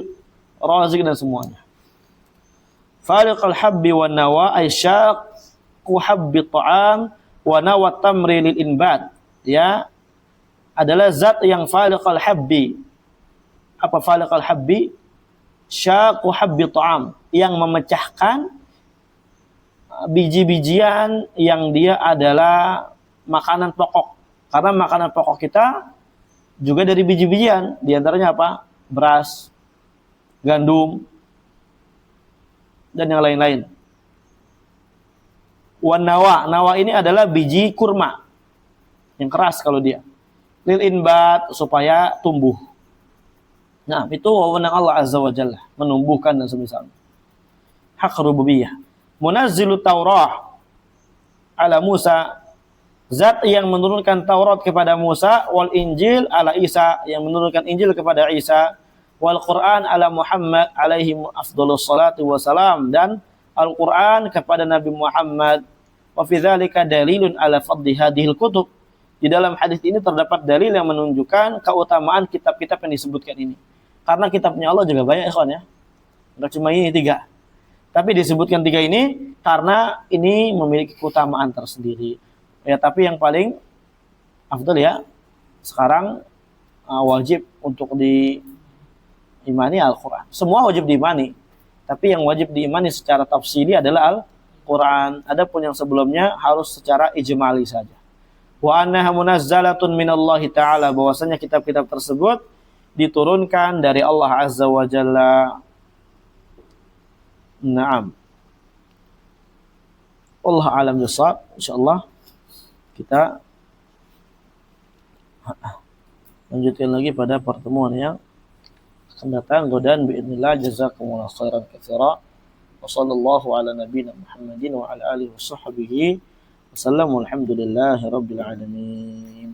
S1: Razik dan semuanya. Faliqal habbi wan nawa ay syaqu habbi ta'am wa nawa tamri lil inbat. Ya, adalah zat yang faliqal habbi. Apa faliqal habbi? Syaqu habbi ta'am, yang memecahkan biji-bijian yang dia adalah makanan pokok. Karena makanan pokok kita juga dari biji-bijian. Di antaranya apa? Beras, gandum, dan yang lain-lain. Wan nawa. Nawa ini adalah biji kurma. Yang keras kalau dia. Lil inbat, supaya tumbuh. Nah, itu wewenang Allah Azza wa Jalla, menumbuhkan dan semisalnya. Hak rububiyah. Munazzilut Taurah ala Musa, zat yang menurunkan Taurat kepada Musa, wal Injil ala Isa, yang menurunkan Injil kepada Isa, wal Quran ala Muhammad alaihi afdhalus salatu wassalam, dan Al-Quran kepada Nabi Muhammad. Wa fi dzalika dalilun ala fadli hadhil kutub. Di dalam hadis ini terdapat dalil yang menunjukkan keutamaan kitab-kitab yang disebutkan ini. Karena kitabnya Allah juga banyak, ikhwan ya. Enggak cuma ini 3. Tapi disebutkan 3 ini karena ini memiliki keutamaan tersendiri. Ya, tapi yang paling afdal ya sekarang wajib untuk diimani Al-Quran. Semua wajib diimani. Tapi yang wajib diimani secara tafsili adalah Al-Quran. Adapun yang sebelumnya harus secara ijmali saja. Wa annaha munazzalatun minallahi ta'ala, bahwasanya kitab-kitab tersebut diturunkan dari Allah Azza wa Jalla. Naam. Allah alam bisawab. Insyaallah kita lanjutkan lagi pada pertemuan yang akan datang. Godaan biidznillah. Jazakumullah khairan katsira. Wa sallallahu ala nabiyyina Muhammadin wa ala alihi wa sahbihi wasallam. Walhamdulillahi rabbil alamin.